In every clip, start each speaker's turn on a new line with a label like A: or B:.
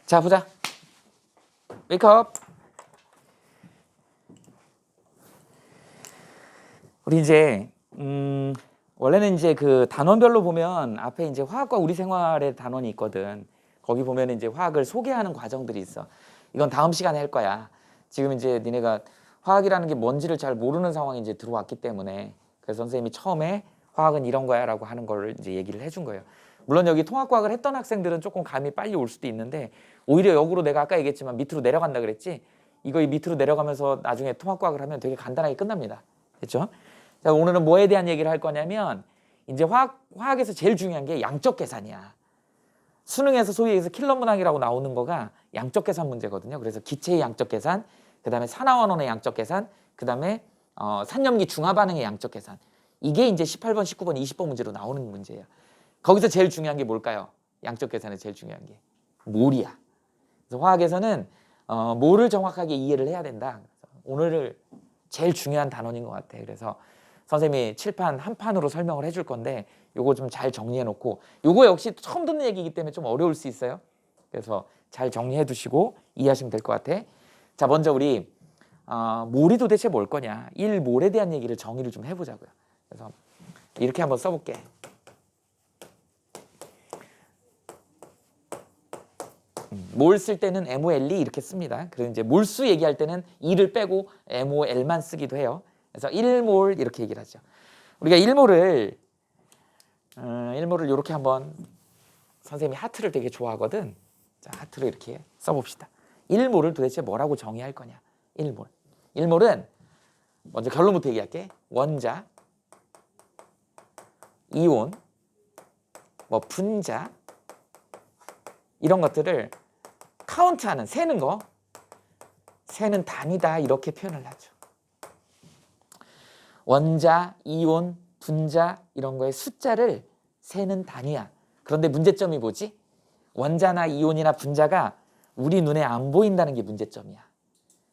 A: 자, 보자. 웨이크업. 우리 이제 원래는 이제 그 단원별로 보면 앞에 이제 화학과 우리 생활의 단원이 있거든. 거기 보면 이제 화학을 소개하는 과정들이 있어. 이건 다음 시간에 할 거야. 지금 이제 니네가 화학이라는 게 뭔지를 잘 모르는 상황이 이제 들어왔기 때문에 그래서 선생님이 처음에 화학은 이런 거야라고 하는 걸 이제 얘기를 해준 거예요. 물론 여기 통합과학을 했던 학생들은 조금 감이 빨리 올 수도 있는데 오히려 역으로 내가 아까 얘기했지만 밑으로 내려간다 그랬지. 이거 밑으로 내려가면서 나중에 통합과학을 하면 되게 간단하게 끝납니다. 됐죠? 자, 오늘은 뭐에 대한 얘기를 할 거냐면 이제 화학에서 제일 중요한 게 양적 계산이야. 수능에서 소위 해서 킬러 문항이라고 나오는 거가 양적 계산 문제거든요. 그래서 기체의 양적 계산, 그 다음에 산화원원의 양적 계산, 그 다음에 산염기 중화 반응의 양적 계산. 이게 이제 18번, 19번, 20번 문제로 나오는 문제예요. 거기서 제일 중요한 게 뭘까요? 양적 계산에 제일 중요한 게 몰이야. 그래서 화학에서는 몰을 정확하게 이해를 해야 된다. 오늘 제일 중요한 단원인 것 같아. 그래서 선생님이 칠판 한 판으로 설명을 해줄 건데 요거 좀 잘 정리해 놓고 요거 역시 처음 듣는 얘기이기 때문에 좀 어려울 수 있어요. 그래서 잘 정리해 두시고 이해하시면 될 것 같아. 자, 먼저 우리 몰이 도대체 뭘 거냐. 1몰에 대한 얘기를 정의를 좀 해보자고요. 그래서 이렇게 한번 써볼게. 몰 쓸 때는 MOLE 이렇게 씁니다. 그리고 이제 몰수 얘기할 때는 E를 빼고 MOL만 쓰기도 해요. 그래서 1몰 이렇게 얘기를 하죠. 우리가 1몰을 이렇게 한번 선생님이 하트를 되게 좋아하거든. 자, 하트를 이렇게 써봅시다. 1몰을 도대체 뭐라고 정의할 거냐. 1몰. 1몰은 먼저 결론부터 얘기할게. 원자, 이온, 뭐 분자 이런 것들을 카운트하는 세는 거, 세는 단위다 이렇게 표현을 하죠. 원자, 이온, 분자 이런 거의 숫자를 세는 단위야. 그런데 문제점이 뭐지? 원자나 이온이나 분자가 우리 눈에 안 보인다는 게 문제점이야.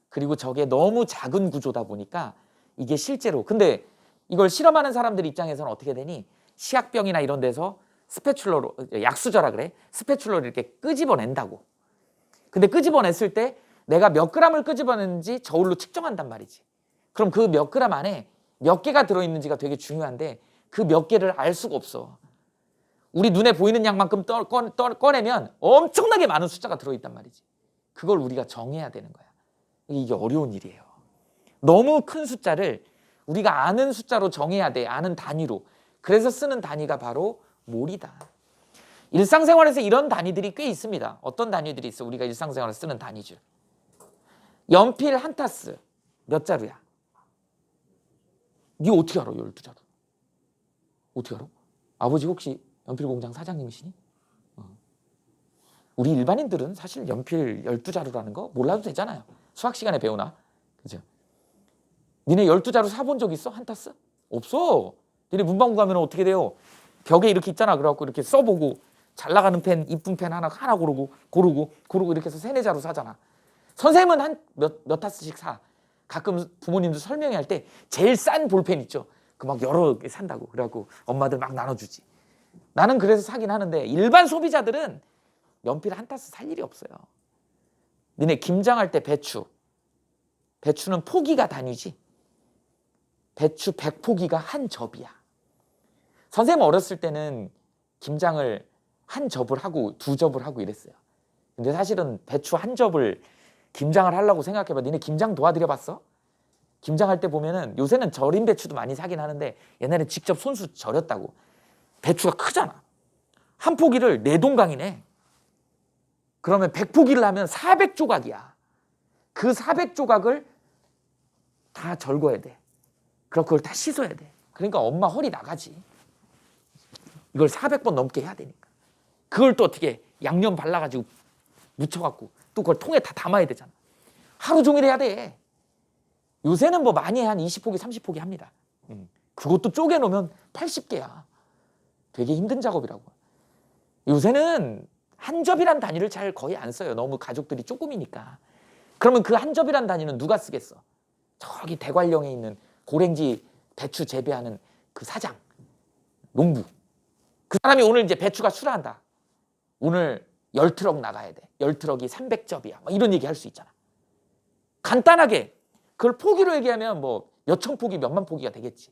A: 그리고 저게 너무 작은 구조다 보니까 이게 실제로 근데 이걸 실험하는 사람들 입장에서는 어떻게 되니? 시약병이나 이런 데서 스패출러로 약수저라 그래. 스패출러를 이렇게 끄집어낸다고. 근데 끄집어냈을 때 내가 몇 그램을 끄집어냈는지 저울로 측정한단 말이지. 그럼 그 몇 그램 안에 몇 개가 들어있는지가 되게 중요한데 그 몇 개를 알 수가 없어. 우리 눈에 보이는 양만큼 꺼내면 엄청나게 많은 숫자가 들어있단 말이지. 그걸 우리가 정해야 되는 거야. 이게 어려운 일이에요. 너무 큰 숫자를 우리가 아는 숫자로 정해야 돼. 아는 단위로. 그래서 쓰는 단위가 바로 몰이다. 일상생활에서 이런 단위들이 꽤 있습니다. 어떤 단위들이 있어? 우리가 일상생활에서 쓰는 단위줄. 연필 한 타스 몇 자루야? 니 어떻게 알아? 12자루. 어떻게 알아? 아버지 혹시 연필 공장 사장님이시니? 우리 일반인들은 사실 연필 12자루라는 거 몰라도 되잖아요. 수학 시간에 배우나? 그죠? 니네 12자루 사본 적 있어? 한 타스? 없어. 니네 문방구 가면 어떻게 돼요? 벽에 이렇게 있잖아. 그래갖고 이렇게 써보고 잘 나가는 펜, 이쁜 펜 하나 고르고 이렇게 해서 3-4자루 사잖아. 선생님은 한 몇 타스씩 사. 가끔 부모님들 설명회 할 때 제일 싼 볼펜 있죠. 그 막 여러 개 산다고. 그래갖고 엄마들 막 나눠주지. 나는 그래서 사긴 하는데 일반 소비자들은 연필 한 타스 살 일이 없어요. 니네 김장할 때 배추는 포기가 단위지. 배추 100포기가 한 접이야. 선생님 어렸을 때는 김장을 한 접을 하고 2접을 하고 이랬어요. 근데 사실은 배추 한 접을 김장을 하려고 생각해봐. 니네 김장 도와드려 봤어? 김장할 때 보면은 요새는 절인 배추도 많이 사긴 하는데 옛날에 직접 손수 절였다고. 배추가 크잖아. 한 포기를 4동강이네. 그러면 100포기를 하면 400조각이야. 그 400조각을 다 절거야 돼. 그럼 그걸 다 씻어야 돼. 그러니까 엄마 허리 나가지. 이걸 400번 넘게 해야 되니까. 그걸 또 어떻게 양념 발라가지고 묻혀갖고 또 그걸 통에 다 담아야 되잖아. 하루 종일 해야 돼. 요새는 뭐 많이 한 20포기, 30포기 합니다. 그것도 쪼개놓으면 80개야. 되게 힘든 작업이라고. 요새는 한 접이란 단위를 잘 거의 안 써요. 너무 가족들이 조금이니까. 그러면 그 한 접이란 단위는 누가 쓰겠어? 저기 대관령에 있는 고랭지 배추 재배하는 그 사장, 농부. 그 사람이 오늘 이제 배추가 출하한다. 오늘 10트럭 나가야 돼. 10트럭이 300접이야. 뭐 이런 얘기 할 수 있잖아. 간단하게 그걸 포기로 얘기하면 뭐 몇천 포기, 몇만 포기가 되겠지.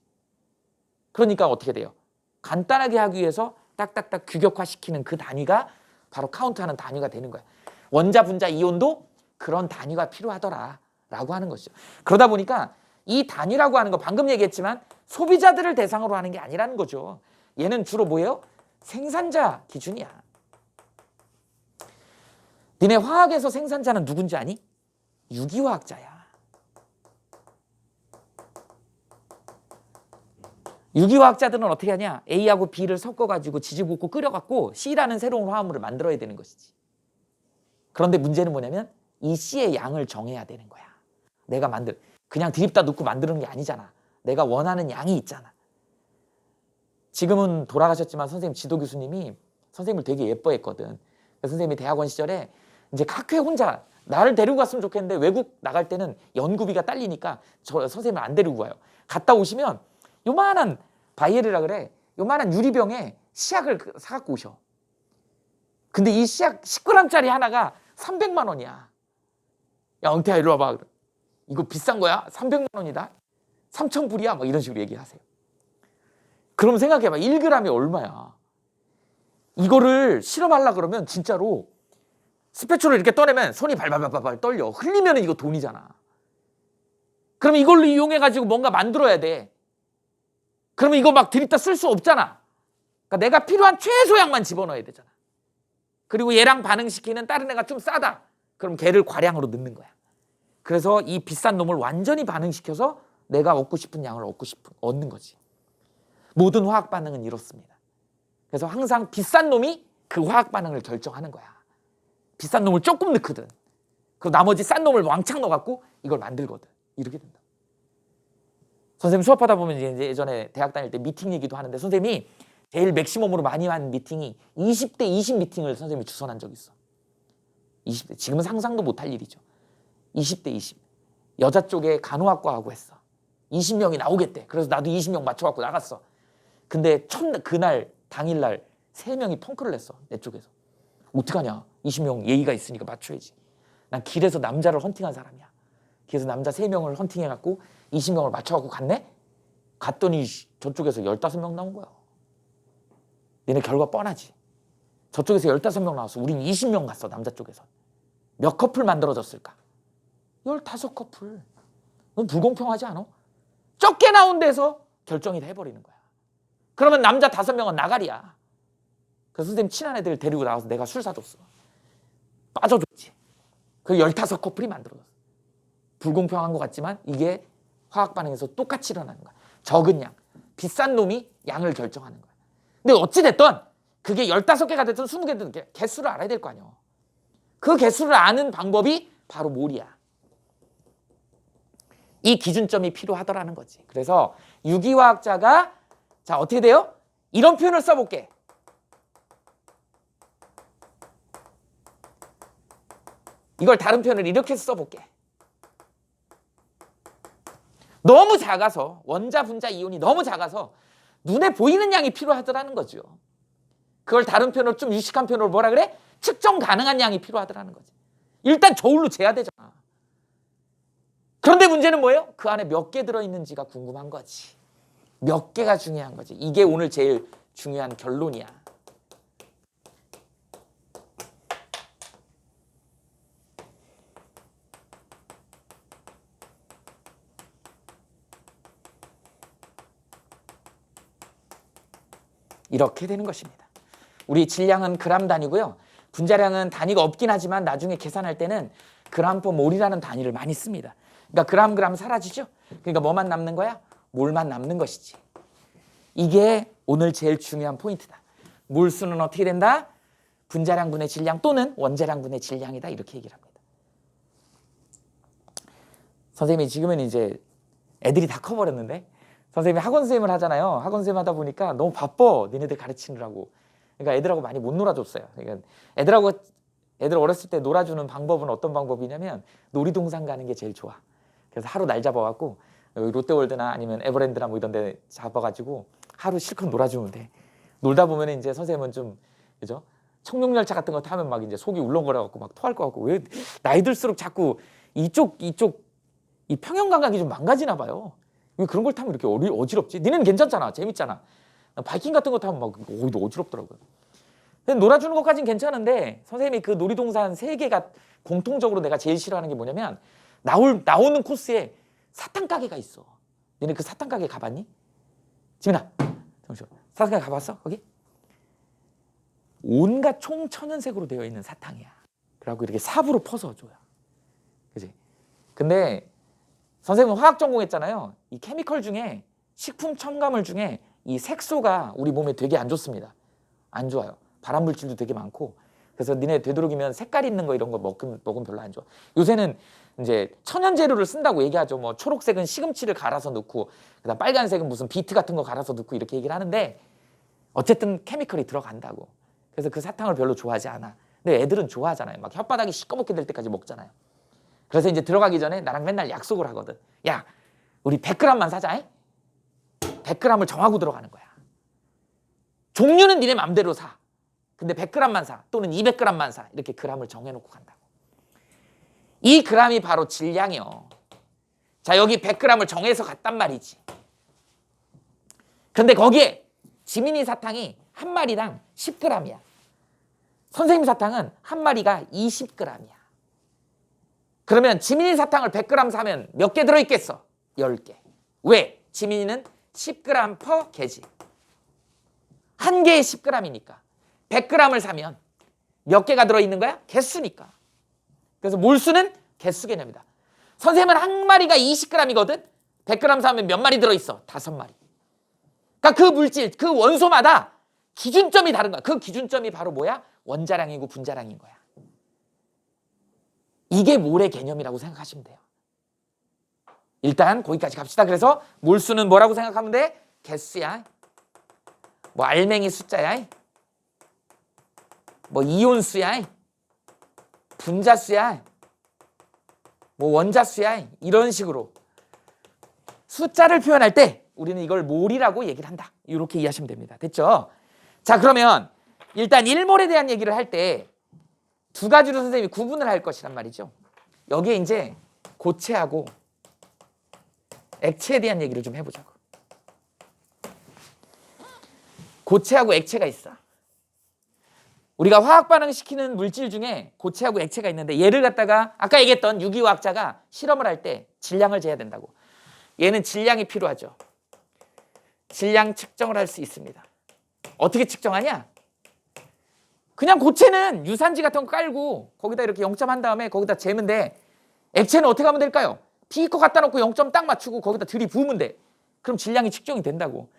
A: 그러니까 어떻게 돼요? 간단하게 하기 위해서 딱딱딱 규격화시키는 그 단위가 바로 카운트하는 단위가 되는 거야. 원자, 분자, 이온도 그런 단위가 필요하더라라고 하는 것이죠. 그러다 보니까 이 단위라고 하는 거 방금 얘기했지만 소비자들을 대상으로 하는 게 아니라는 거죠. 얘는 주로 뭐예요? 생산자 기준이야. 니네 화학에서 생산자는 누군지 아니? 유기화학자야. 유기화학자들은 어떻게 하냐? A하고 B를 섞어가지고 지지볶고 끓여갖고 C라는 새로운 화합물을 만들어야 되는 것이지. 그런데 문제는 뭐냐면 이 C의 양을 정해야 되는 거야. 내가 그냥 드립다 넣고 만드는 게 아니잖아. 내가 원하는 양이 있잖아. 지금은 돌아가셨지만 선생님 지도 교수님이 선생님을 되게 예뻐했거든. 선생님이 대학원 시절에 이제 학회 혼자 나를 데리고 갔으면 좋겠는데 외국 나갈 때는 연구비가 딸리니까 저 선생님을 안 데리고 가요. 갔다 오시면 요만한 바이엘이라 그래. 요만한 유리병에 시약을 사갖고 오셔. 근데 이 시약 10g짜리 하나가 300만 원이야. 야, 엉태야 이리 와봐. 이거 비싼 거야? 300만 원이다. 3,000불이야. 막 이런 식으로 얘기하세요. 그럼 생각해봐. 1g이 얼마야? 이거를 실험하려고 그러면 진짜로 스패츌을 이렇게 떠내면 손이 발발발발 떨려. 흘리면 이거 돈이잖아. 그럼 이걸로 이용해가지고 뭔가 만들어야 돼. 그러면 이거 막 들이다 쓸 수 없잖아. 그러니까 내가 필요한 최소량만 집어넣어야 되잖아. 그리고 얘랑 반응시키는 다른 애가 좀 싸다. 그럼 걔를 과량으로 넣는 거야. 그래서 이 비싼 놈을 완전히 반응시켜서 내가 얻고 싶은 양을 얻는 거지. 모든 화학 반응은 이렇습니다. 그래서 항상 비싼 놈이 그 화학 반응을 결정하는 거야. 비싼 놈을 조금 넣거든. 그리고 나머지 싼 놈을 왕창 넣어갖고 이걸 만들거든. 이렇게 된다. 선생님 수업하다 보면 이제 예전에 대학 다닐 때 미팅 얘기도 하는데 선생님이 제일 맥시멈으로 많이 한 미팅이 20대 20 미팅을 선생님이 주선한 적이 있어. 20대. 지금은 상상도 못할 일이죠. 20대 20. 여자 쪽에 간호학과하고 했어. 20명이 나오겠대. 그래서 나도 20명 맞춰갖고 나갔어. 근데 그날 당일날 3명이 펑크를 냈어. 내 쪽에서. 어떡하냐. 20명 예의가 있으니까 맞춰야지. 난 길에서 남자를 헌팅한 사람이야. 길에서 남자 3명을 헌팅해갖고 20명을 맞춰갖고 갔네? 갔더니 저쪽에서 15명 나온 거야. 얘네 결과 뻔하지. 저쪽에서 15명 나왔어. 우린 20명 갔어. 남자 쪽에서. 몇 커플 만들어졌을까? 15커플. 넌 불공평하지 않아? 적게 나온 데서 결정이 다 해버리는 거야. 그러면 남자 5명은 나가리야. 그래서 선생님 친한 애들 데리고 나와서 내가 술 사줬어. 빠져줬지. 그 15커플이 만들어졌어. 불공평한 것 같지만 이게 화학 반응에서 똑같이 일어나는 거야. 적은 양, 비싼 놈이 양을 결정하는 거야. 근데 어찌됐든 그게 15개가 됐든 20개든 개수를 알아야 될 거 아니야. 그 개수를 아는 방법이 바로 몰이야. 이 기준점이 필요하더라는 거지. 그래서 유기화학자가 자 어떻게 돼요? 이런 표현을 써볼게. 이걸 다른 표현을 이렇게 써볼게. 너무 작아서 원자, 분자, 이온이 너무 작아서 눈에 보이는 양이 필요하더라는 거죠. 그걸 다른 표현으로 좀 유식한 표현으로 뭐라 그래? 측정 가능한 양이 필요하더라는 거지. 일단 저울로 재야 되잖아. 그런데 문제는 뭐예요? 그 안에 몇 개 들어있는지가 궁금한 거지. 몇 개가 중요한 거지. 이게 오늘 제일 중요한 결론이야. 이렇게 되는 것입니다. 우리 질량은 그람 단위고요. 분자량은 단위가 없긴 하지만 나중에 계산할 때는 그램 퍼 몰이라는 단위를 많이 씁니다. 그러니까 그람 사라지죠. 그러니까 뭐만 남는 거야? 몰만 남는 것이지. 이게 오늘 제일 중요한 포인트다. 몰수는 어떻게 된다? 분자량 분의 질량 또는 원자량 분의 질량이다. 이렇게 얘기를 합니다. 선생님이 지금은 이제 애들이 다 커버렸는데 선생님이 학원 선생님을 하잖아요. 학원 선생님 하다 보니까 너무 바빠. 니네들 가르치느라고. 그러니까 애들하고 많이 못 놀아줬어요. 그러니까 애들 어렸을 때 놀아주는 방법은 어떤 방법이냐면 놀이동산 가는 게 제일 좋아. 그래서 하루 날 잡아갖고 롯데월드나 아니면 에버랜드나 뭐 이런 데 잡아가지고 하루 실컷 놀아주면 돼. 놀다 보면 이제 선생님은 좀 그죠? 청룡열차 같은 거 타면 막 이제 속이 울렁거려갖고 막 토할 것 같고 왜 나이 들수록 자꾸 이쪽 이 평형 감각이 좀 망가지나 봐요. 왜 그런 걸 타면 이렇게 어지럽지? 니네는 괜찮잖아. 재밌잖아. 바이킹 같은 거 타면 막 어지럽더라고요. 근데 놀아주는 것까지는 괜찮은데 선생님이 그 놀이동산 3개가 공통적으로 내가 제일 싫어하는 게 뭐냐면 나오는 코스에 사탕 가게가 있어. 니네 그 사탕 가게 가봤니? 지민아, 잠시만. 사탕 가게 가봤어? 거기? 온갖 총천연색으로 되어 있는 사탕이야. 그래갖고 이렇게 삽으로 퍼서 줘요. 그지? 근데 선생님은 화학 전공했잖아요. 이 케미컬 중에 식품 첨가물 중에 이 색소가 우리 몸에 되게 안 좋습니다. 안 좋아요. 발암 물질도 되게 많고. 그래서 니네 되도록이면 색깔 있는 거 이런 거 먹으면 별로 안 좋아. 요새는 이제 천연 재료를 쓴다고 얘기하죠. 뭐 초록색은 시금치를 갈아서 넣고, 그다음 빨간색은 무슨 비트 같은 거 갈아서 넣고 이렇게 얘기를 하는데 어쨌든 케미컬이 들어간다고. 그래서 그 사탕을 별로 좋아하지 않아. 근데 애들은 좋아하잖아요. 막 혓바닥이 시꺼멓게 될 때까지 먹잖아요. 그래서 이제 들어가기 전에 나랑 맨날 약속을 하거든. 야, 우리 100g만 사자. 100g을 정하고 들어가는 거야. 종류는 니네 맘대로 사. 근데 100g만 사. 또는 200g만 사. 이렇게 g을 정해놓고 간다고. 이 g이 바로 질량이요. 자, 여기 100g을 정해서 갔단 말이지. 근데 거기에 지민이 사탕이 한 마리당 10g이야. 선생님 사탕은 한 마리가 20g이야. 그러면 지민이 사탕을 100g 사면 몇 개 들어있겠어? 10개. 왜? 지민이는 10g per kg. 한 개에 10g이니까. 100g을 사면 몇 개가 들어있는 거야? 개수니까. 그래서 몰수는 개수 개념이다. 선생님은 한 마리가 20g이거든? 100g 사면 몇 마리 들어있어? 5마리. 그러니까 그 물질, 그 원소마다 기준점이 다른 거야. 그 기준점이 바로 뭐야? 원자량이고 분자량인 거야. 이게 몰의 개념이라고 생각하시면 돼요. 일단 거기까지 갑시다. 그래서 몰수는 뭐라고 생각하면 돼? 개수야. 뭐 알맹이 숫자야. 뭐 이온수야. 분자수야. 뭐 원자수야. 이런 식으로 숫자를 표현할 때 우리는 이걸 몰이라고 얘기를 한다. 이렇게 이해하시면 됩니다. 됐죠? 자, 그러면 일단 1몰에 대한 얘기를 할 때 2가지로 선생님이 구분을 할 것이란 말이죠. 여기에 이제 고체하고 액체에 대한 얘기를 좀 해보자고. 고체하고 액체가 있어. 우리가 화학 반응시키는 물질 중에 고체하고 액체가 있는데 얘를 갖다가 아까 얘기했던 유기화학자가 실험을 할 때 질량을 재야 된다고. 얘는 질량이 필요하죠. 질량 측정을 할 수 있습니다. 어떻게 측정하냐? 그냥 고체는 유산지 같은 거 깔고 거기다 이렇게 0점 한 다음에 거기다 재면 돼. 액체는 어떻게 하면 될까요? 비커 갖다 놓고 0점 딱 맞추고 거기다 들이부으면 돼. 그럼 질량이 측정이 된다고.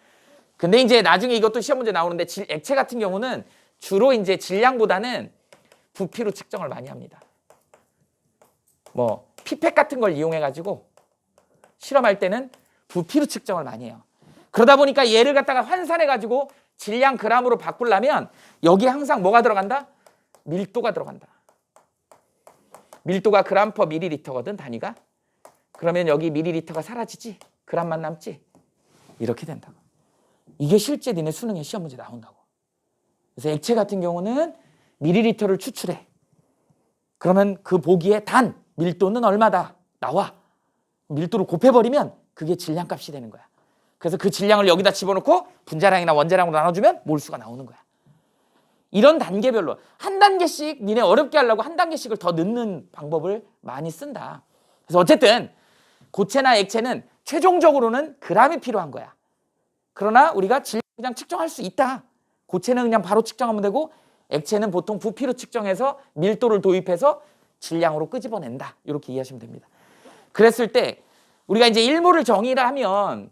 A: 근데 이제 나중에 이것도 시험 문제 나오는데 액체 같은 경우는 주로 이제 질량보다는 부피로 측정을 많이 합니다. 뭐 피펫 같은 걸 이용해 가지고 실험할 때는 부피로 측정을 많이 해요. 그러다 보니까 얘를 갖다가 환산해 가지고 질량 g으로 바꾸려면 여기 항상 뭐가 들어간다? 밀도가 들어간다. 밀도가 g per 밀리리터거든, 단위가. 그러면 여기 밀리리터가 사라지지? g만 남지? 이렇게 된다고. 이게 실제 니네 수능에 시험 문제 나온다고. 그래서 액체 같은 경우는 밀리리터를 추출해. 그러면 그 보기에 단, 밀도는 얼마다? 나와. 밀도를 곱해버리면 그게 질량값이 되는 거야. 그래서 그 질량을 여기다 집어넣고 분자량이나 원자량으로 나눠주면 몰수가 나오는 거야. 이런 단계별로 한 단계씩 니네 어렵게 하려고 한 단계씩을 더 넣는 방법을 많이 쓴다. 그래서 어쨌든 고체나 액체는 최종적으로는 g이 필요한 거야. 그러나 우리가 질량 그냥 측정할 수 있다. 고체는 그냥 바로 측정하면 되고 액체는 보통 부피로 측정해서 밀도를 도입해서 질량으로 끄집어낸다. 이렇게 이해하시면 됩니다. 그랬을 때 우리가 이제 1몰을 정의를 하면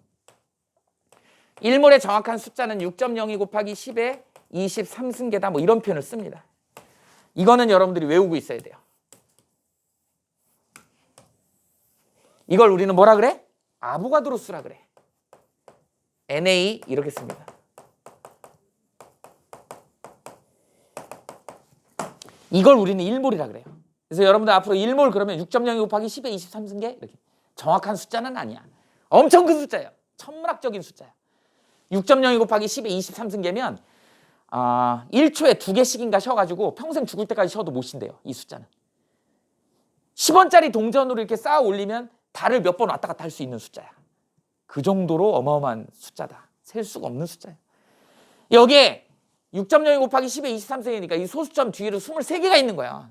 A: 1몰의 정확한 숫자는 6.02 곱하기 10의 23승계다. 뭐 이런 표현을 씁니다. 이거는 여러분들이 외우고 있어야 돼요. 이걸 우리는 뭐라 그래? 아보가드로 수라 그래. NA 이렇게 씁니다. 이걸 우리는 1몰이라 그래요. 그래서 여러분들 앞으로 1몰 그러면 6.02 곱하기 10의 23승계 이렇게. 정확한 숫자는 아니야. 엄청 큰 숫자예요. 천문학적인 숫자야. 6.02 곱하기 10의 23승계면 1초에 2개씩인가 쉬어가지고 평생 죽을 때까지 쉬어도 못 쉰대요. 이 숫자는. 10원짜리 동전으로 이렇게 쌓아 올리면 달을 몇 번 왔다 갔다 할 수 있는 숫자야. 그 정도로 어마어마한 숫자다. 셀 수가 없는 숫자예요. 여기에 6.02 곱하기 10의 23승이니까 이 소수점 뒤로 23개가 있는 거야.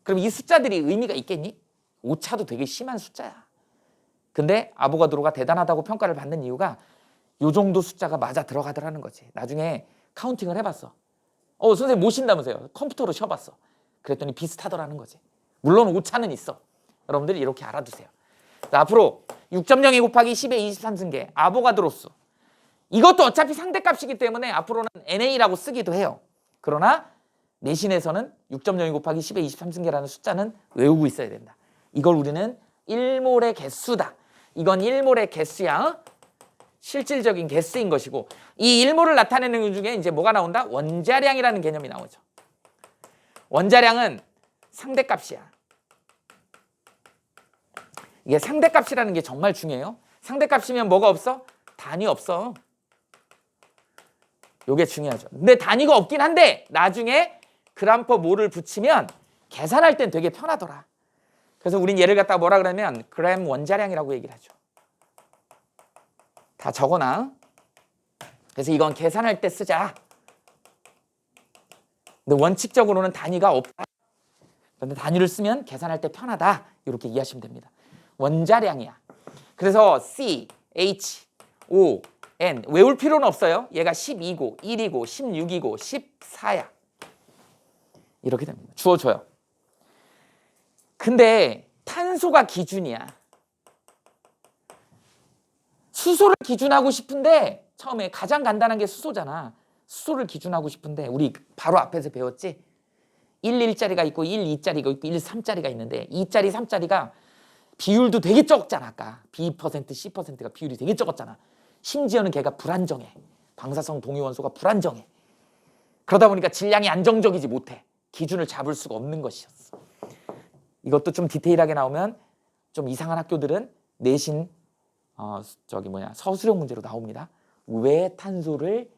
A: 그럼 이 숫자들이 의미가 있겠니? 오차도 되게 심한 숫자야. 근데 아보가드로가 대단하다고 평가를 받는 이유가 요 정도 숫자가 맞아 들어가더라는 거지. 나중에 카운팅을 해봤어. 선생님 모신다면서요. 컴퓨터로 쉬어봤어. 그랬더니 비슷하더라는 거지. 물론 오차는 있어. 여러분들이 이렇게 알아두세요. 자, 앞으로 6.02 곱하기 10의 23승계 아보가드로수. 이것도 어차피 상대값이기 때문에 앞으로는 NA라고 쓰기도 해요. 그러나 내신에서는 6.02 곱하기 10의 23승계라는 숫자는 외우고 있어야 된다. 이걸 우리는 1몰의 개수다. 이건 1몰의 개수야. 실질적인 개수인 것이고, 이 1몰을 나타내는 것 중에 이제 뭐가 나온다? 원자량이라는 개념이 나오죠. 원자량은 상대값이야. 이게 상대값이라는 게 정말 중요해요. 상대값이면 뭐가 없어? 단위 없어. 요게 중요하죠. 근데 단위가 없긴 한데 나중에 그램/몰을 몰을 붙이면 계산할 땐 되게 편하더라. 그래서 우린 얘를 갖다가 뭐라 그러면 그램 원자량이라고 얘기를 하죠. 다 적어놔. 그래서 이건 계산할 때 쓰자. 근데 원칙적으로는 단위가 없다. 그런데 단위를 쓰면 계산할 때 편하다. 이렇게 이해하시면 됩니다. 원자량이야. 그래서 C, H, O, N 외울 필요는 없어요. 얘가 12고 1이고 16이고 14야. 이렇게 됩니다. 주어줘요. 근데 탄소가 기준이야. 수소를 기준하고 싶은데 처음에 가장 간단한 게 수소잖아. 수소를 기준하고 싶은데 우리 바로 앞에서 배웠지? 1짜리가 있고 2짜리가 있고 3짜리가 있는데 2짜리, 3짜리가 비율도 되게 적잖아. 아까 B%, C%가 비율이 되게 적었잖아. 심지어는 걔가 불안정해. 방사성 동위원소가 불안정해. 그러다 보니까 질량이 안정적이지 못해. 기준을 잡을 수가 없는 것이었어. 이것도 좀 디테일하게 나오면 좀 이상한 학교들은 내신 서술형 문제로 나옵니다. 왜 탄소를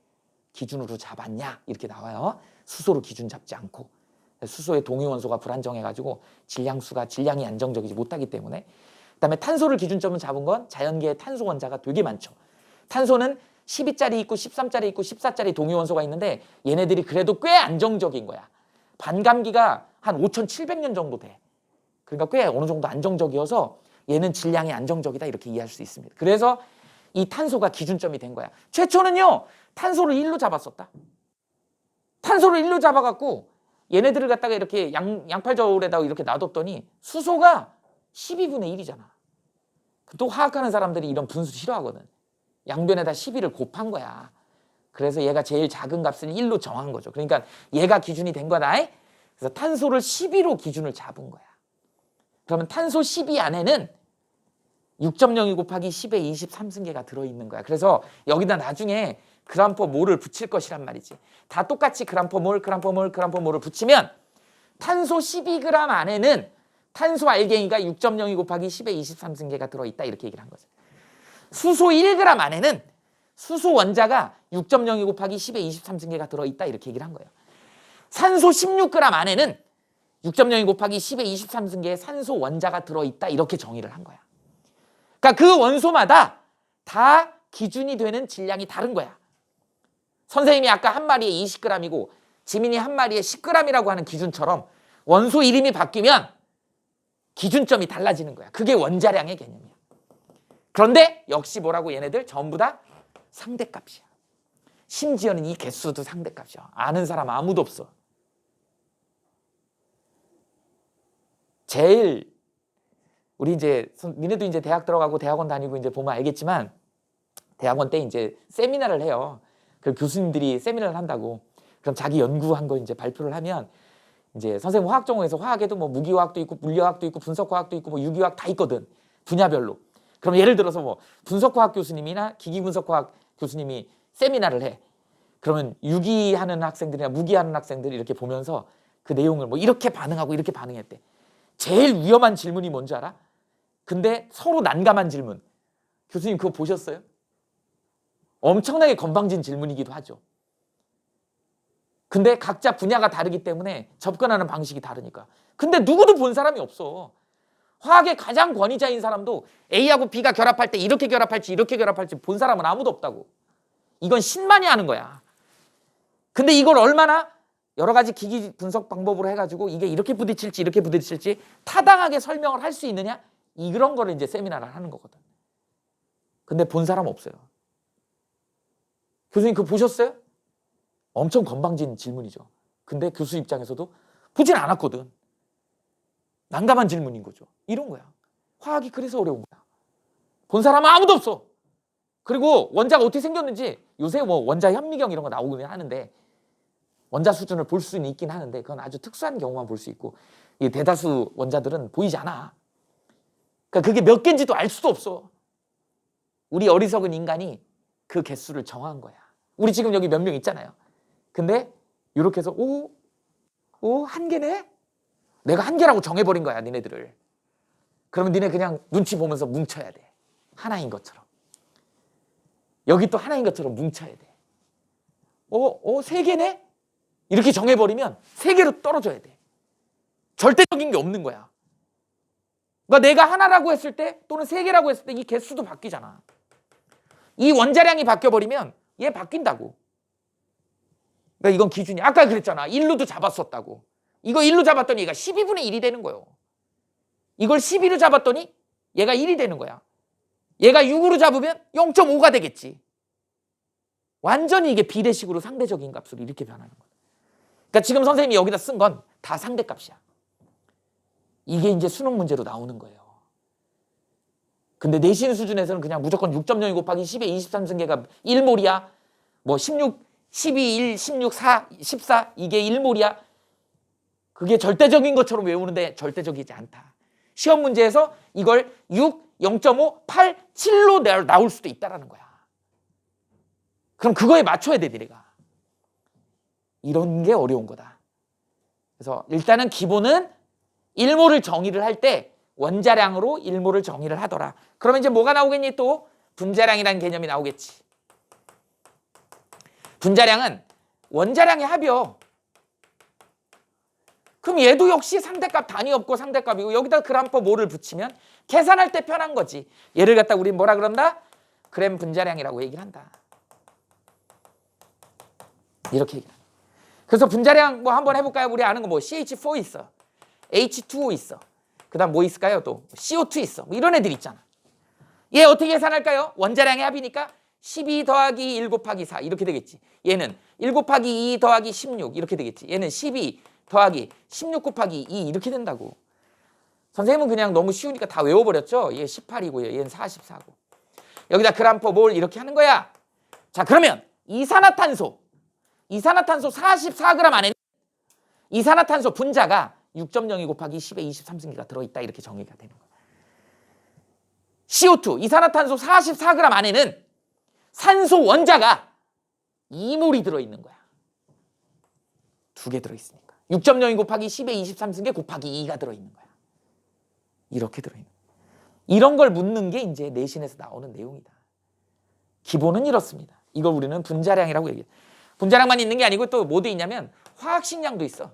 A: 기준으로 잡았냐 이렇게 나와요. 수소로 기준 잡지 않고. 수소의 동위원소가 불안정해가지고 질량이 안정적이지 못하기 때문에. 그다음에 탄소를 기준점을 잡은 건 자연계의 탄소 원자가 되게 많죠. 탄소는 12짜리 있고 13짜리 있고 14짜리 동위원소가 있는데 얘네들이 그래도 꽤 안정적인 거야. 반감기가 한 5,700년 정도 돼. 그러니까 꽤 어느 정도 안정적이어서 얘는 질량이 안정적이다 이렇게 이해할 수 있습니다. 그래서 이 탄소가 기준점이 된 거야. 최초는요 탄소를 1로 잡았었다. 탄소를 1로 잡아갖고 얘네들을 갖다가 이렇게 양팔저울에다가 이렇게 놔뒀더니 수소가 12분의 1이잖아. 또 화학하는 사람들이 이런 분수 싫어하거든. 양변에다 12를 곱한 거야. 그래서 얘가 제일 작은 값을 1로 정한 거죠. 그러니까 얘가 기준이 된 거다. 그래서 탄소를 12로 기준을 잡은 거야. 그러면 탄소 12 안에는 6.02 곱하기 10의 23승계가 들어있는 거야. 그래서 여기다 나중에 그램/몰을 붙일 것이란 말이지. 다 똑같이 그램/몰, 그램/몰, 그램/몰을 붙이면 탄소 12g 안에는 탄소 알갱이가 6.02 곱하기 10의 23승계가 들어있다 이렇게 얘기를 한 거죠. 수소 1g 안에는 수소 원자가 6.02 곱하기 10의 23승계가 들어있다 이렇게 얘기를 한 거예요. 산소 16g 안에는 6.02 곱하기 10의 23승계의 산소 원자가 들어있다 이렇게 정의를 한 거야. 그러니까 그 원소마다 다 기준이 되는 질량이 다른 거야. 선생님이 아까 한 마리에 20g이고 지민이 한 마리에 10g이라고 하는 기준처럼 원소 이름이 바뀌면 기준점이 달라지는 거야. 그게 원자량의 개념이야. 그런데 역시 뭐라고 얘네들 전부 다 상대값이야. 심지어는 이 개수도 상대값이야. 아는 사람 아무도 없어. 제일 우리 이제 니네도 이제 대학 들어가고 대학원 다니고 이제 보면 알겠지만 대학원 때 이제 세미나를 해요. 그 교수님들이 세미나를 한다고. 그럼 자기 연구한 거 이제 발표를 하면 이제 선생님 화학 전공에서 화학에도 뭐 무기화학도 있고 물리화학도 있고 분석화학도 있고 뭐 유기화학 다 있거든. 분야별로. 그럼 예를 들어서 뭐 분석화학 교수님이나 기기분석화학 교수님이 세미나를 해. 그러면 유기하는 학생들이나 무기하는 학생들이 이렇게 보면서 그 내용을 뭐 이렇게 반응하고 이렇게 반응했대. 제일 위험한 질문이 뭔지 알아? 근데 서로 난감한 질문. 교수님 그거 보셨어요? 엄청나게 건방진 질문이기도 하죠. 근데 각자 분야가 다르기 때문에 접근하는 방식이 다르니까. 근데 누구도 본 사람이 없어. 화학의 가장 권위자인 사람도 A하고 B가 결합할 때 이렇게 결합할지 이렇게 결합할지 본 사람은 아무도 없다고. 이건 신만이 하는 거야. 근데 이걸 얼마나 여러 가지 기기 분석 방법으로 해가지고 이게 이렇게 부딪힐지 이렇게 부딪힐지 타당하게 설명을 할 수 있느냐? 이런 거를 이제 세미나를 하는 거거든. 근데 본 사람 없어요. 교수님 그거 보셨어요? 엄청 건방진 질문이죠. 근데 교수 입장에서도 보진 않았거든. 난감한 질문인 거죠. 이런 거야. 화학이 그래서 어려운 거야. 본 사람은 아무도 없어. 그리고 원자가 어떻게 생겼는지 요새 뭐 원자 현미경 이런 거 나오긴 하는데 원자 수준을 볼 수는 있긴 하는데 그건 아주 특수한 경우만 볼 수 있고 이 대다수 원자들은 보이지 않아. 그러니까 그게 몇 개인지도 알 수도 없어. 우리 어리석은 인간이 그 개수를 정한 거야. 우리 지금 여기 몇 명 있잖아요. 근데 이렇게 해서 한 개네? 내가 한 개라고 정해버린 거야 니네들을. 그러면 니네 그냥 눈치 보면서 뭉쳐야 돼. 하나인 것처럼. 여기 또 하나인 것처럼 뭉쳐야 돼. 세 개네? 이렇게 정해버리면 세 개로 떨어져야 돼. 절대적인 게 없는 거야. 그러니까 내가 하나라고 했을 때 또는 세 개라고 했을 때 이 개수도 바뀌잖아. 이 원자량이 바뀌어버리면 얘 바뀐다고. 그러니까 이건 기준이. 아까 그랬잖아. 1루도 잡았었다고. 이거 1루 잡았더니 얘가 12분의 1이 되는 거예요. 이걸 12로 잡았더니 얘가 1이 되는 거야. 얘가 6으로 잡으면 0.5가 되겠지. 완전히 이게 비례식으로 상대적인 값으로 이렇게 변하는 거야. 그러니까 지금 선생님이 여기다 쓴 건 다 상대값이야. 이게 이제 수능 문제로 나오는 거예요. 근데 내신 수준에서는 그냥 무조건 6.02 곱하기 10의 23승계가 1몰이야. 뭐 16, 12, 1, 16, 4, 14 이게 1몰이야. 그게 절대적인 것처럼 외우는데 절대적이지 않다. 시험 문제에서 이걸 6, 0.5, 8, 7로 나올 수도 있다라는 거야. 그럼 그거에 맞춰야 돼, 니네가. 이런 게 어려운 거다. 그래서 일단은 기본은 1몰을 정의를 할 때 원자량으로 1몰을 정의를 하더라. 그러면 이제 뭐가 나오겠니? 또 분자량이라는 개념이 나오겠지. 분자량은 원자량의 합이요. 그럼 얘도 역시 상대값 단위 없고 상대값이고 여기다 그램/몰을 뭐를 붙이면 계산할 때 편한 거지. 얘를 갖다 우리 뭐라 그런다? 그램 분자량이라고 얘기를 한다. 이렇게 얘기를 한다. 그래서 분자량 뭐 한번 해볼까요? 우리 아는 거 뭐 CH4 있어. H2O 있어. 그 다음 뭐 있을까요? 또 CO2 있어. 뭐 이런 애들 있잖아. 얘 어떻게 계산할까요? 원자량의 합이니까 12 더하기 1 곱하기 4 이렇게 되겠지. 얘는 1 곱하기 2 더하기 16 이렇게 되겠지. 얘는 12 더하기 16 곱하기 2 이렇게 된다고. 선생님은 그냥 너무 쉬우니까 다 외워버렸죠. 얘 18이고 얘는 44고. 여기다 그램/몰 이렇게 하는 거야. 자 그러면 이산화탄소 44g 안에는 이산화탄소 분자가 6.02 곱하기 10의 23승계가 들어있다 이렇게 정의가 되는 거야. CO2 이산화탄소 44g 안에는 산소 원자가 2몰이 들어있는 거야. 2개 들어있으니까 6.02 곱하기 10의 23승계 곱하기 2가 들어있는 거야. 이렇게 들어있는 거야. 이런 걸 묻는 게 이제 내신에서 나오는 내용이다. 기본은 이렇습니다. 이걸 우리는 분자량이라고 얘기해. 분자량만 있는 게 아니고 또 뭐 돼 있냐면 화학식량도 있어.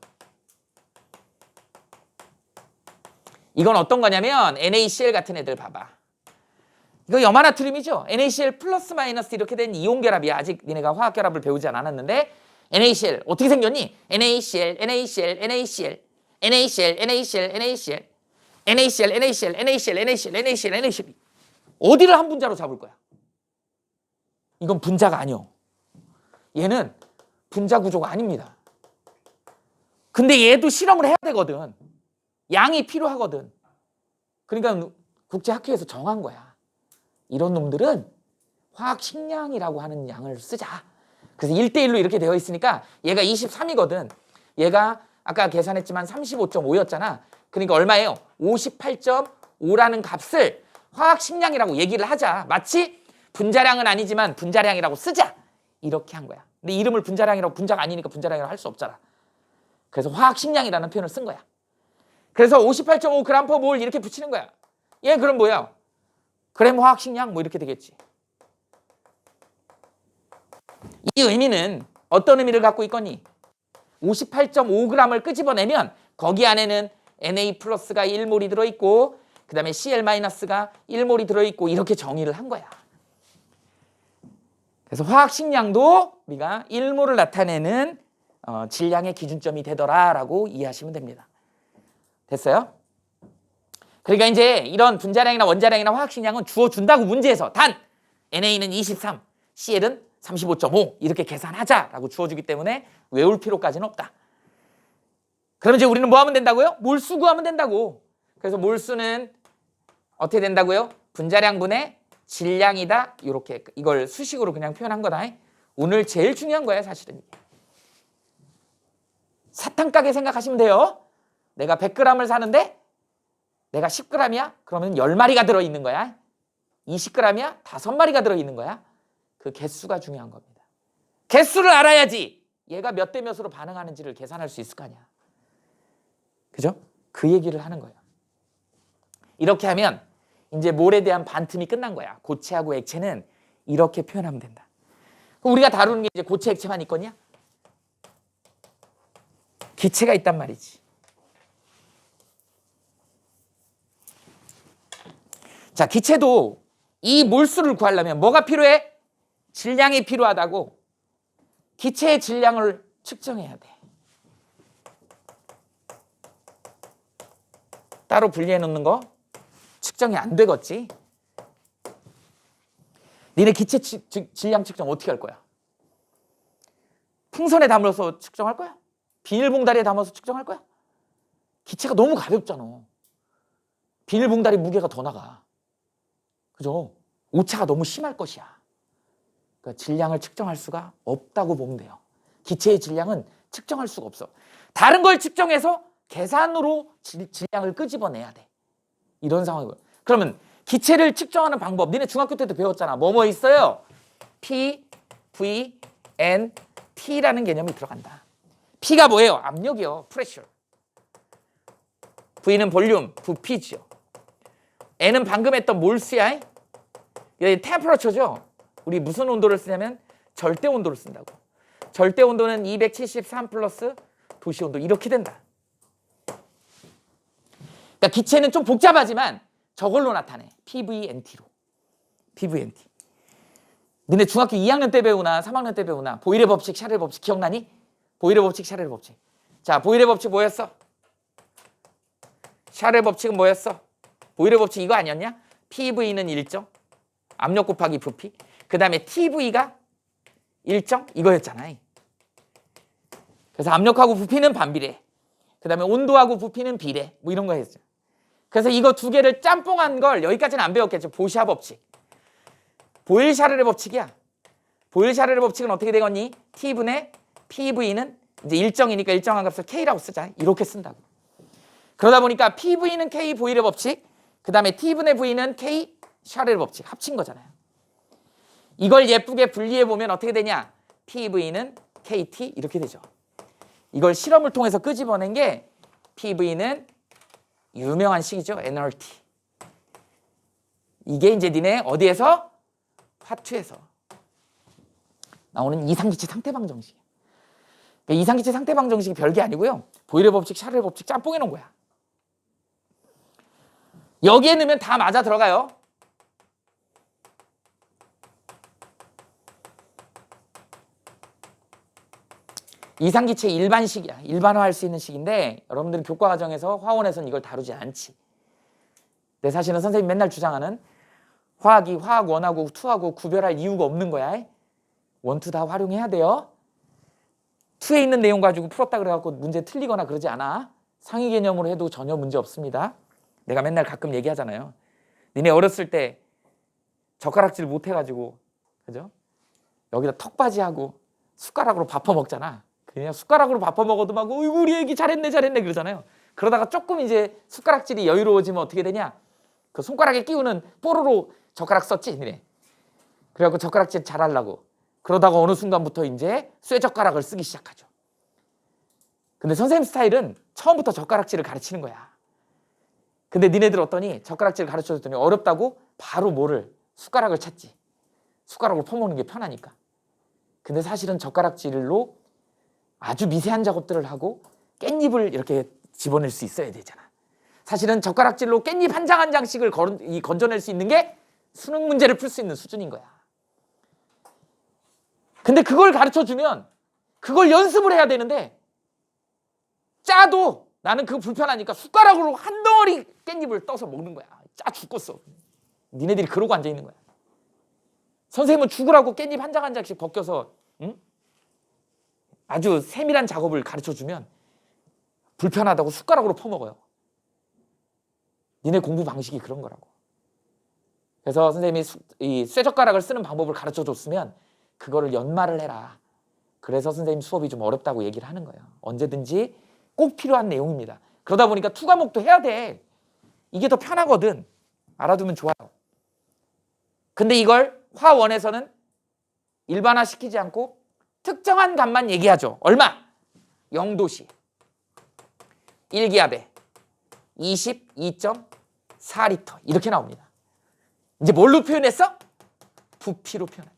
A: 이건 어떤 거냐면 NaCl 같은 애들 봐봐. 이거 염화나트륨이죠. NaCl 플러스 마이너스 이렇게 된 이온 결합이야. 아직 니네가 화학 결합을 배우지 않았는데 NaCl 어떻게 생겼니? NaCl, NaCl, NaCl, NaCl, NaCl, NaCl, NaCl, NaCl, NaCl, NaCl, NaCl, NaCl. 어디를 한 분자로 잡을 거야? 이건 분자가 아니요. 얘는 분자 구조가 아닙니다. 근데 얘도 실험을 해야 되거든. 양이 필요하거든. 그러니까 국제학회에서 정한 거야. 이런 놈들은 화학식량이라고 하는 양을 쓰자. 그래서 1대1로 이렇게 되어 있으니까 얘가 23이거든. 얘가 아까 계산했지만 35.5였잖아. 그러니까 얼마예요? 58.5라는 값을 화학식량이라고 얘기를 하자. 마치 분자량은 아니지만 분자량이라고 쓰자. 이렇게 한 거야. 근데 이름을 분자량이라고 분자가 아니니까 분자량이라고 할 수 없잖아. 그래서 화학식량이라는 표현을 쓴 거야. 그래서 58.5 g/몰 이렇게 붙이는 거야. 얘 그럼 뭐야? 그램 화학식량 뭐 이렇게 되겠지. 이 의미는 어떤 의미를 갖고 있거니? 58.5g을 끄집어내면 거기 안에는 Na 플러스가 1몰이 들어있고 그 다음에 Cl 마이너스가 1몰이 들어있고 이렇게 정의를 한 거야. 그래서 화학식량도 우리가 1몰을 나타내는 질량의 기준점이 되더라라고 이해하시면 됩니다. 됐어요? 그러니까 이제 이런 분자량이나 원자량이나 화학식량은 주어준다고 문제에서 단 NA는 23, CL은 35.5 이렇게 계산하자라고 주어주기 때문에 외울 필요까지는 없다. 그럼 이제 우리는 뭐 하면 된다고요? 몰수 구하면 된다고. 그래서 몰수는 어떻게 된다고요? 분자량분의 질량이다. 이렇게 이걸 수식으로 그냥 표현한 거다. 오늘 제일 중요한 거예요, 사실은. 사탕 가게 생각하시면 돼요. 내가 100g을 사는데 내가 10g이야? 그러면 10마리가 들어있는 거야. 20g이야? 5마리가 들어있는 거야. 그 개수가 중요한 겁니다. 개수를 알아야지 얘가 몇 대 몇으로 반응하는지를 계산할 수 있을 거 아니야. 그죠? 그 얘기를 하는 거예요. 이렇게 하면 이제 몰에 대한 반틈이 끝난 거야. 고체하고 액체는 이렇게 표현하면 된다. 그럼 우리가 다루는 게 이제 고체, 액체만 있거냐? 기체가 있단 말이지. 자, 기체도 이 몰수를 구하려면 뭐가 필요해? 질량이 필요하다고. 기체의 질량을 측정해야 돼. 따로 분리해 놓는 거 측정이 안 되겠지. 니네 기체 질량 측정 어떻게 할 거야? 풍선에 담아서 측정할 거야? 비닐봉다리에 담아서 측정할 거야? 기체가 너무 가볍잖아. 비닐봉다리 무게가 더 나가. 그죠? 오차가 너무 심할 것이야. 그러니까 질량을 측정할 수가 없다고 보면 돼요. 기체의 질량은 측정할 수가 없어. 다른 걸 측정해서 계산으로 질량을 끄집어내야 돼. 이런 상황이고요. 그러면 기체를 측정하는 방법, 니네 중학교 때도 배웠잖아. 뭐뭐 있어요? P, V, N, T라는 개념이 들어간다. P가 뭐예요? 압력이요. 프레셔. V는 볼륨, 부피죠. N은 방금 했던 몰수야. 이게 템퍼러처죠. 우리 무슨 온도를 쓰냐면 절대 온도를 쓴다고. 절대 온도는 273 플러스 도시 온도 이렇게 된다. 그러니까 기체는 좀 복잡하지만 저걸로 나타내. PVNT로. PVNT. 너네 중학교 2학년 때 배우나 3학년 때 배우나 보일의 법칙, 샤를의 법칙 기억나니? 보일의 법칙, 샤를의 법칙. 자, 보일의 법칙 뭐였어? 샤를의 법칙은 뭐였어? 보일의 법칙 이거 아니었냐? PV는 일정, 압력 곱하기 부피. 그 다음에 TV가 일정 이거였잖아. 그래서 압력하고 부피는 반비례. 그 다음에 온도하고 부피는 비례. 뭐 이런 거 했죠. 그래서 이거 두 개를 짬뽕한 걸 여기까지는 안 배웠겠죠. 보시아 법칙. 보일-샤를의 법칙이야. 보일-샤를의 법칙은 어떻게 되겠니? T분의 PV는 이제 일정이니까 일정한 값을 K라고 쓰자. 이렇게 쓴다고. 그러다 보니까 PV는 K 보일의 법칙, 그 다음에 T분의 V는 K 샤를의 법칙 합친 거잖아요. 이걸 예쁘게 분리해 보면 어떻게 되냐? PV는 KT 이렇게 되죠. 이걸 실험을 통해서 끄집어낸 게 PV는 유명한 식이죠. NRT. 이게 이제 니네 어디에서? 화투에서 나오는 이상기체 상태방 정식. 그러니까 이상기체 상태방 정식이 별게 아니고요. 보일의 법칙, 샤를의 법칙 짬뽕해 놓은 거야. 여기에 넣으면 다 맞아 들어가요. 이상기체 일반식이야. 일반화할 수 있는 식인데 여러분들은 교과 과정에서 화원에서는 이걸 다루지 않지. 근데 사실은 선생님 맨날 주장하는 화학이 화학 1하고 2하고 구별할 이유가 없는 거야. 1, 2 다 활용해야 돼요. 2에 있는 내용 가지고 풀었다 그래갖고 문제 틀리거나 그러지 않아. 상위 개념으로 해도 전혀 문제 없습니다. 내가 맨날 가끔 얘기하잖아요. 니네 어렸을 때 젓가락질 못 해가지고 그죠? 여기다 턱받이하고 숟가락으로 밥퍼 먹잖아. 그냥 숟가락으로 밥퍼 먹어도 막 어이구 우리 애기 잘했네 그러잖아요. 그러다가 조금 이제 숟가락질이 여유로워지면 어떻게 되냐? 그 손가락에 끼우는 뽀로로 젓가락 썼지 니네. 그래갖고 젓가락질 잘하려고. 그러다가 어느 순간부터 이제 쇠젓가락을 쓰기 시작하죠. 근데 선생님 스타일은 처음부터 젓가락질을 가르치는 거야. 근데 니네들 어떠니? 젓가락질 가르쳐줬더니 어렵다고 바로 뭐를? 숟가락을 찾지. 숟가락으로 퍼먹는 게 편하니까. 근데 사실은 젓가락질로 아주 미세한 작업들을 하고 깻잎을 이렇게 집어낼 수 있어야 되잖아. 사실은 젓가락질로 깻잎 한 장 한 장씩을 건져낼 수 있는 게 수능 문제를 풀 수 있는 수준인 거야. 근데 그걸 가르쳐주면 그걸 연습을 해야 되는데 짜도 나는 그거 불편하니까 숟가락으로 한 덩어리 깻잎을 떠서 먹는 거야. 짜 죽겠어. 니네들이 그러고 앉아있는 거야. 선생님은 죽으라고 깻잎 한 장 한 장씩 벗겨서 응? 아주 세밀한 작업을 가르쳐주면 불편하다고 숟가락으로 퍼먹어요. 니네 공부 방식이 그런 거라고. 그래서 선생님이 이 쇠젓가락을 쓰는 방법을 가르쳐줬으면 그거를 연마를 해라. 그래서 선생님 수업이 좀 어렵다고 얘기를 하는 거예요. 언제든지 꼭 필요한 내용입니다. 그러다 보니까 투 과목도 해야 돼. 이게 더 편하거든. 알아두면 좋아요. 근데 이걸 화원에서는 일반화 시키지 않고 특정한 값만 얘기하죠. 얼마? 0도씨 1기압에 22.4리터 이렇게 나옵니다. 이제 뭘로 표현했어? 부피로 표현하죠.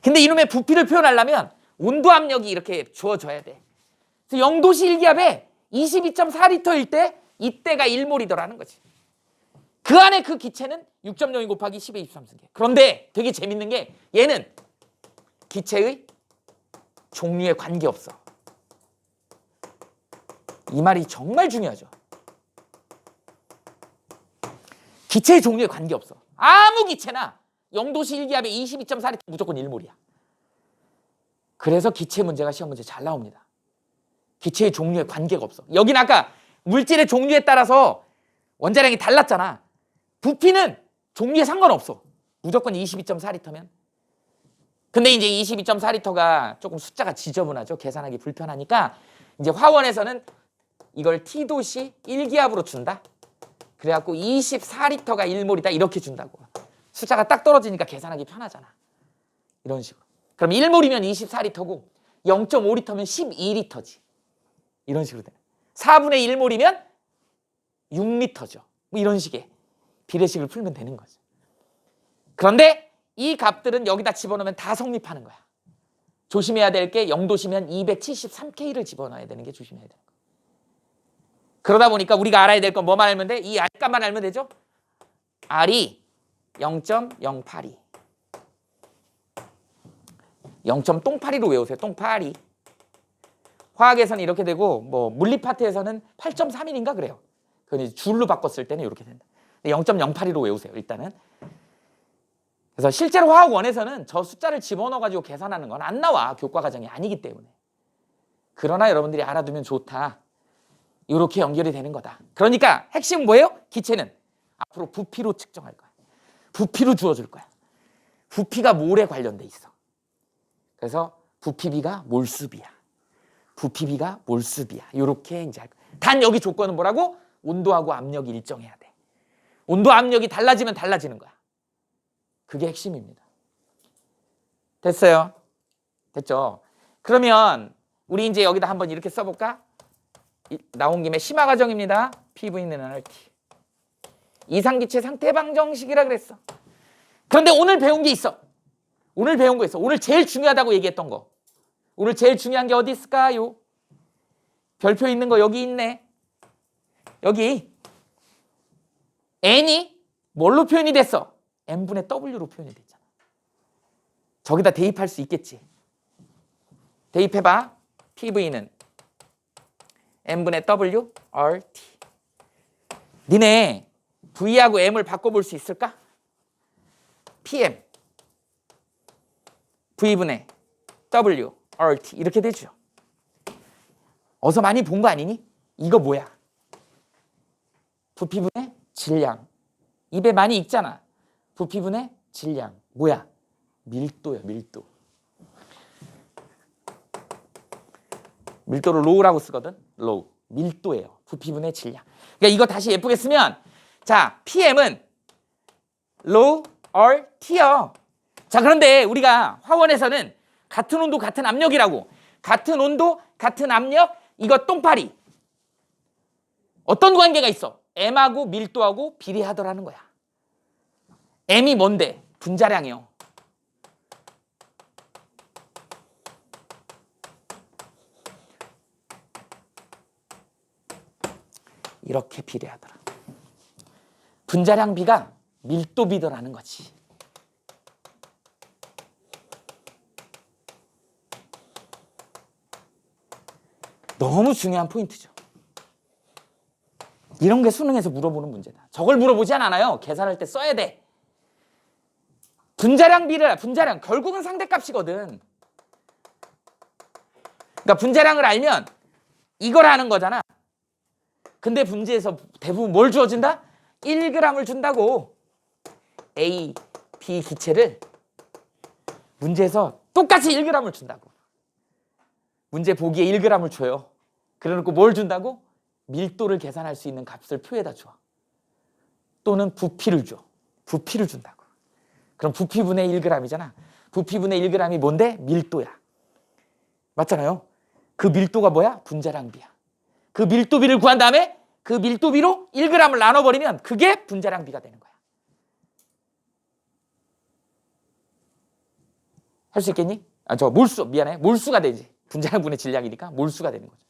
A: 근데 이놈의 부피를 표현하려면 온도 압력이 이렇게 주어져야 돼. 그래서 0도씨 1기압에 22.4리터일 때 이때가 1몰이더라는 거지. 그 안에 그 기체는 6.02 곱하기 10의 23승계. 그런데 되게 재밌는 게 얘는 기체의 종류에 관계없어. 이 말이 정말 중요하죠. 기체의 종류에 관계없어. 아무 기체나 0도씨 1기압에 22.4리터 무조건 1몰이야. 그래서 기체 문제가 시험 문제 잘 나옵니다. 기체의 종류에 관계가 없어. 여긴 아까 물질의 종류에 따라서 원자량이 달랐잖아. 부피는 종류에 상관없어. 무조건 22.4리터면. 근데 이제 22.4리터가 조금 숫자가 지저분하죠. 계산하기 불편하니까 이제 화원에서는 이걸 T도씨 1기압으로 준다. 그래갖고 24리터가 1몰이다 이렇게 준다고. 숫자가 딱 떨어지니까 계산하기 편하잖아. 이런 식으로. 그럼 1몰이면 24리터고 0.5리터면 12리터지. 이런 식으로 되네. 4분의 1몰이면 6리터죠. 뭐 이런 식의 비례식을 풀면 되는 거죠. 그런데 이 값들은 여기다 집어넣으면 다 성립하는 거야. 조심해야 될 게 0도시면 273K를 집어넣어야 되는 게 조심해야 되는 거야. 그러다 보니까 우리가 알아야 될 건 뭐만 알면 돼? 이 R값만 알면 되죠? R이 0.082 0.82로 외우세요. 똥파리. 화학에서는 이렇게 되고 뭐 물리 파트에서는 8.31인가 그래요. 그건 이제 줄로 바꿨을 때는 이렇게 된다. 0.082로 외우세요. 일단은. 그래서 실제로 화학원에서는 저 숫자를 집어넣어가지고 계산하는 건 안 나와. 교과 과정이 아니기 때문에. 그러나 여러분들이 알아두면 좋다. 이렇게 연결이 되는 거다. 그러니까 핵심은 뭐예요? 기체는 앞으로 부피로 측정할 거야. 부피로 주어줄 거야. 부피가 몰에 관련돼 있어. 그래서 부피비가 몰수비야. 부피비가 몰수비야. 이렇게 이제 할 거야. 단 여기 조건은 뭐라고? 온도하고 압력이 일정해야 돼. 온도 압력이 달라지면 달라지는 거야. 그게 핵심입니다. 됐어요? 됐죠? 그러면 우리 이제 여기다 한번 이렇게 써볼까? 나온 김에 심화 과정입니다. PV는 RT. 이상기체 상태 방정식이라 그랬어. 그런데 오늘 배운 게 있어. 오늘 배운 거 있어. 오늘 제일 중요하다고 얘기했던 거. 오늘 제일 중요한 게 어디 있을까요? 별표 있는 거 여기 있네. 여기 N이 뭘로 표현이 됐어? N분의 W로 표현이 됐잖아. 저기다 대입할 수 있겠지. 대입해봐. PV는 N분의 W, RT. 니네 V하고 M을 바꿔볼 수 있을까? PM, V분의 W, RT 이렇게 되죠. 어서 많이 본 거 아니니? 이거 뭐야? 부피분의 질량. 입에 많이 익잖아. 부피분의 질량. 뭐야? 밀도야, 밀도. 밀도를 로우라고 쓰거든. 로우. 밀도예요. 부피분의 질량. 그러니까 이거 다시 예쁘게 쓰면 자, PM은 low R T요. 자, 그런데 우리가 화원에서는 같은 온도 같은 압력이라고. 같은 온도 같은 압력 이거 똥파리. 어떤 관계가 있어? M하고 밀도하고 비례하더라는 거야. M이 뭔데? 분자량이요. 이렇게 비례하더라. 분자량비가 밀도비더라는 거지. 너무 중요한 포인트죠. 이런 게 수능에서 물어보는 문제다. 저걸 물어보지 않아요. 계산할 때 써야 돼. 분자량 결국은 상대값이거든. 그러니까 분자량을 알면 이걸 아는 거잖아. 근데 문제에서 대부분 뭘 주어진다? 1g을 준다고. A, B 기체를 문제에서 똑같이 1g을 준다고. 문제 보기에 1g을 줘요. 그래놓고 뭘 준다고? 밀도를 계산할 수 있는 값을 표에다 줘. 또는 부피를 줘. 부피를 준다고. 그럼 부피분의 1g이잖아. 부피분의 1g이 뭔데? 밀도야. 맞잖아요. 그 밀도가 뭐야? 분자량비야. 그 밀도비를 구한 다음에 그 밀도비로 1g을 나눠버리면 그게 분자량비가 되는 거야. 할 수 있겠니? 미안해. 몰수가 되지. 분자량분의 질량이니까 몰수가 되는 거죠.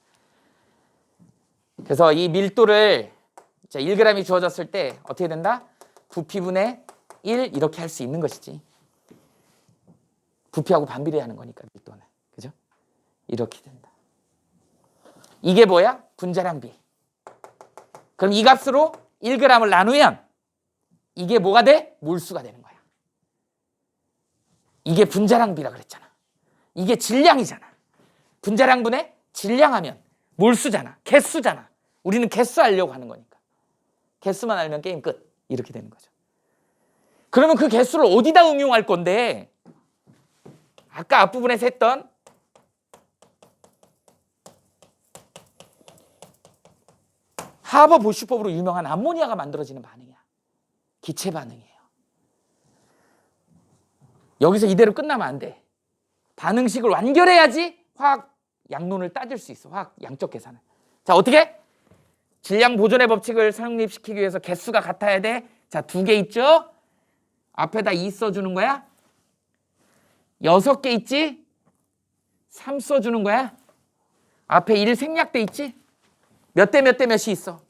A: 그래서 이 밀도를 1g이 주어졌을 때 어떻게 된다? 부피분의 1 이렇게 할 수 있는 것이지. 부피하고 반비례하는 거니까 밀도는. 그죠? 이렇게 된다. 이게 뭐야? 분자량비. 그럼 이 값으로 1g을 나누면 이게 뭐가 돼? 몰수가 되는 거야. 이게 분자량비라 그랬잖아. 이게 질량이잖아. 분자량분의 질량하면 몰수잖아. 개수잖아. 우리는 개수 알려고 하는 거니까. 개수만 알면 게임 끝. 이렇게 되는 거죠. 그러면 그 개수를 어디다 응용할 건데? 아까 앞부분에서 했던 하버 보슈법으로 유명한 암모니아가 만들어지는 반응이야. 기체 반응이에요. 여기서 이대로 끝나면 안 돼. 반응식을 완결해야지 화학 양론을 따질 수 있어. 화학 양적 계산을. 자, 어떻게? 질량 보존의 법칙을 성립시키기 위해서 개수가 같아야 돼. 자, 2개 있죠? 앞에다 2 써주는 거야. 6개 있지? 3 써주는 거야. 앞에 1 생략돼 있지? 몇 대 몇 대 몇이 있어?